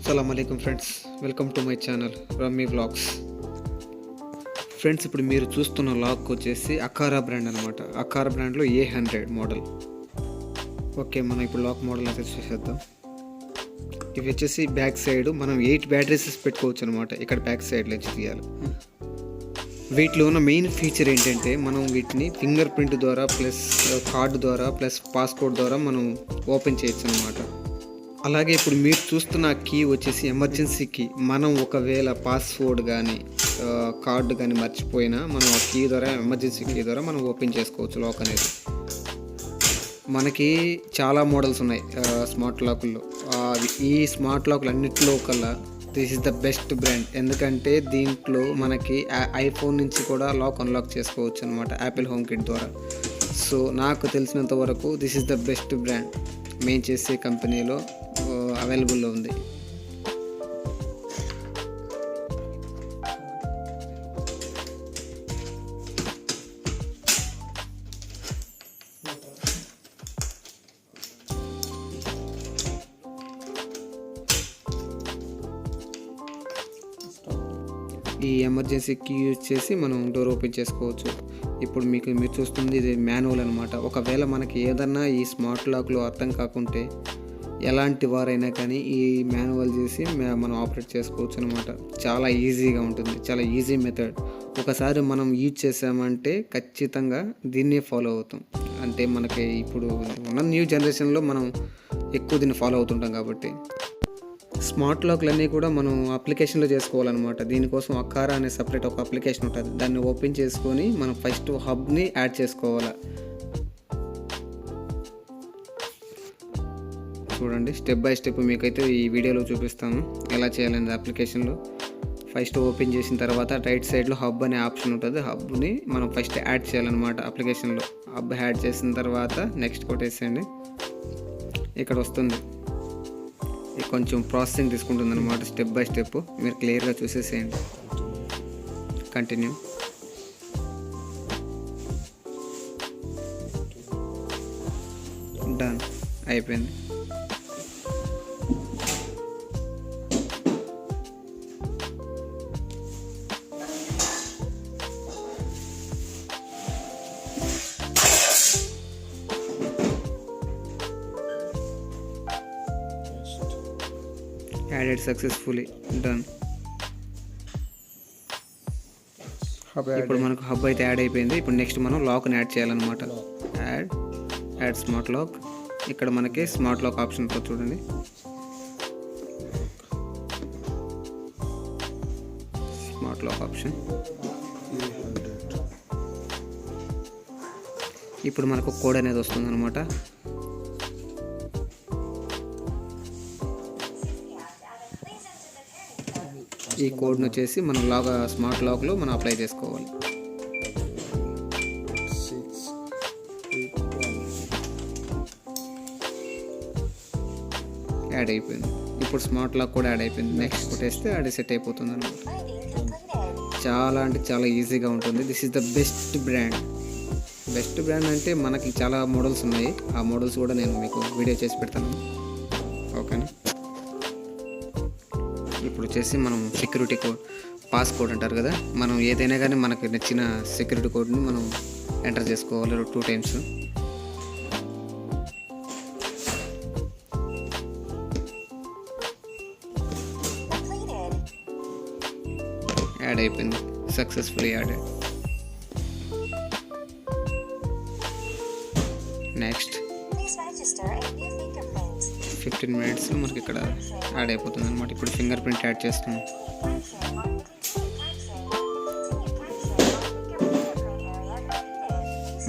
అస్సలం అయికం friends, welcome to my channel Rummy vlogs. Friends, ఇప్పుడు మీరు చూస్తున్న లాక్ వచ్చేసి అకారా బ్రాండ్ అనమాట. అకారా బ్రాండ్లో A100 మోడల్. ఓకే, మనం ఇప్పుడు లాక్ మోడల్ అయితే చూసేద్దాం. ఇవి వచ్చేసి బ్యాక్ సైడ్ మనం 8 బ్యాటరీస్ పెట్టుకోవచ్చు అనమాట. ఇక్కడ బ్యాక్ సైడ్ నుంచి తీయాలి. వీటిలో ఉన్న మెయిన్ ఫీచర్ ఏంటంటే మనం వీటిని ఫింగర్ ప్రింట్ ద్వారా ప్లస్ కార్డు ద్వారా ప్లస్ పాస్కోడ్ ద్వారా మనం ఓపెన్ చేయొచ్చు అనమాట. అలాగే ఇప్పుడు మీరు చూస్తున్న కీ వచ్చేసి ఎమర్జెన్సీ కీ. మనం ఒకవేళ పాస్వర్డ్ కానీ కార్డు కానీ మర్చిపోయినా మనం ఆ కీ ద్వారా ఎమర్జెన్సీ కీ ద్వారా మనం ఓపెన్ చేసుకోవచ్చు లాక్ అనేది. మనకి చాలా మోడల్స్ ఉన్నాయి స్మార్ట్ లాకుల్లో. ఈ స్మార్ట్ లాకులు అన్నింటిలో కల్లా this is the best brand. ఎందుకంటే దీంట్లో మనకి ఐఫోన్ నుంచి కూడా లాక్ అన్లాక్ చేసుకోవచ్చు అనమాట యాపిల్ హోమ్ కిట్ ద్వారా. సో నాకు తెలిసినంత వరకు this is the best brand. మేము చేసే కంపెనీలో అవైలబుల్లో ఉంది. ఈ ఎమర్జెన్సీ కీ యూజ్ చేసి మనం డోర్ ఓపెన్ చేసుకోవచ్చు. ఇప్పుడు మీరు చూస్తుంది ఇది మాన్యువల్ అనమాట. ఒకవేళ మనకి ఏదన్నా ఈ స్మార్ట్ లాక్లో అర్థం కాకుంటే ఎలాంటి వారైనా కానీ ఈ మాన్యువల్ చేసి మనం ఆపరేట్ చేసుకోవచ్చు అనమాట. చాలా ఈజీగా ఉంటుంది, చాలా ఈజీ మెథడ్. ఒకసారి మనం యూజ్ చేసామంటే ఖచ్చితంగా దీన్నే ఫాలో అవుతాం. అంటే మనకి ఇప్పుడు ఉన్న న్యూ జనరేషన్లో మనం ఎక్కువ దీన్ని ఫాలో అవుతుంటాం కాబట్టి. స్మార్ట్ లాక్లన్నీ కూడా మనం అప్లికేషన్లో చేసుకోవాలన్నమాట. దీనికోసం అకారా అనే సపరేట్ ఒక అప్లికేషన్ ఉంటుంది. దాన్ని ఓపెన్ చేసుకొని మనం ఫస్ట్ హబ్ని యాడ్ చేసుకోవాలి. చూడండి, స్టెప్ బై స్టెప్ మీకైతే ఈ వీడియోలో చూపిస్తాను ఎలా చేయాలనేది. అప్లికేషన్లో ఫస్ట్ ఓపెన్ చేసిన తర్వాత రైట్ సైడ్లో హబ్ అనే ఆప్షన్ ఉంటుంది. హబ్ని మనం ఫస్ట్ యాడ్ చేయాలన్నమాట అప్లికేషన్లో. హబ్ యాడ్ చేసిన తర్వాత నెక్స్ట్ కొట్టేసేయండి. ఇక్కడ వస్తుంది. కొంచెం ప్రాసెసింగ్ తీసుకుంటుంది అనమాట. స్టెప్ బై స్టెప్ మీరు క్లియర్గా చూసేసేయండి. కంటిన్యూ. డన్, అయిపోయింది. Added successfully. డన్. ఇప్పుడు మనకు హబ్ అయితే యాడ్ అయిపోయింది. ఇప్పుడు నెక్స్ట్ మనం లాక్ని యాడ్ చేయాలన్నమాట. Add smart lock. ఇక్కడ మనకి స్మార్ట్ లాక్ ఆప్షన్ ఉంటుంది చూడండి. Smart lock option. ఇప్పుడు మనకు కోడ్ అనేది వస్తుంది అనమాట. ఈ కోడ్ను వచ్చేసి మనం స్మార్ట్ లాక్లో మనం అప్లై చేసుకోవాలి. యాడ్ అయిపోయింది. ఇప్పుడు స్మార్ట్ లాక్ కూడా యాడ్ అయిపోయింది. నెక్స్ట్ కొట్టేస్తే అది సెట్ అయిపోతుంది అన్నమాట. చాలా అంటే చాలా ఈజీగా ఉంటుంది. This is the best brand. Best brand అంటే మనకి చాలా మోడల్స్ ఉన్నాయి. ఆ మోడల్స్ కూడా నేను మీకు వీడియో చేసి పెడతాను. ఓకేనా. ఇప్పుడు వచ్చేసి మనం సెక్యూరిటీ కోడ్, పాస్కోడ్ అంటారు కదా, మనం ఏదైనా కానీ మనకి నచ్చిన సెక్యూరిటీ కోడ్ని మనం ఎంటర్ చేసుకోవాలి 2 times. యాడ్ అయిపోయింది. Successfully added. నెక్స్ట్ 15 minutes మనకి ఇక్కడ యాడ్ అయిపోతుంది అనమాట. ఇప్పుడు ఫింగర్ ప్రింట్ యాడ్ చేస్తున్నాం.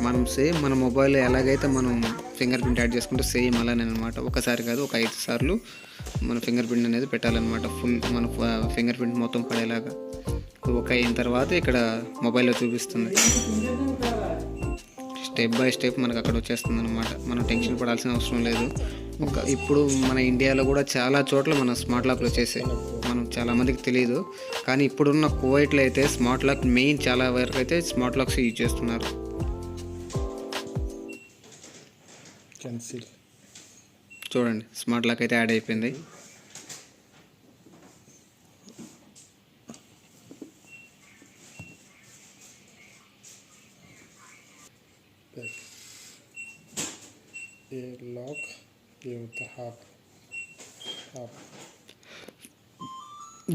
మనం సేమ్ మన మొబైల్లో ఎలాగైతే మనం ఫింగర్ ప్రింట్ యాడ్ చేసుకుంటే సేమ్ అలానే అనమాట. ఒకసారి కాదు, ఒక 5 సార్లు మన ఫింగర్ ప్రింట్ అనేది పెట్టాలన్నమాట. ఫుల్ మన ఫింగర్ ప్రింట్ మొత్తం పడేలాగా. ఒక అయిన తర్వాత ఇక్కడ మొబైల్లో చూపిస్తుంది. స్టెప్ బై స్టెప్ మనకు అక్కడ వచ్చేస్తుంది అనమాట. మనం టెన్షన్ పడాల్సిన అవసరం లేదు. ఇప్పుడు మన ఇండియాలో కూడా చాలా చోట్ల మన స్మార్ట్ లాక్లు వచ్చేసాయి. మనం చాలామందికి తెలియదు, కానీ ఇప్పుడున్న కువైట్లో అయితే స్మార్ట్ లాక్ మెయిన్ చాలా వరకు అయితే స్మార్ట్ లాక్స్ యూజ్ చేస్తున్నారు. చూడండి, స్మార్ట్ లాక్ అయితే యాడ్ అయిపోయింది. back. A lock with the hub.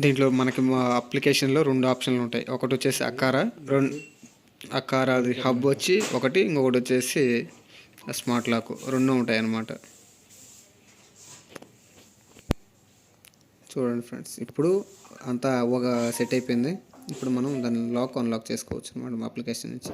దీంట్లో మనకి మా అప్లికేషన్లో 2 ఆప్షన్లు ఉంటాయి. ఒకటి వచ్చేసి అకారా అది హబ్ వచ్చి ఒకటి, ఇంకొకటి వచ్చేసి స్మార్ట్ లాక్ 2 ఉంటాయి అన్నమాట. చూడండి ఫ్రెండ్స్, ఇప్పుడు అంతా ఒక సెట్ అయిపోయింది. ఇప్పుడు మనం దాన్ని అన్లాక్ చేసుకోవచ్చు అన్నమాట మా అప్లికేషన్ నుంచి.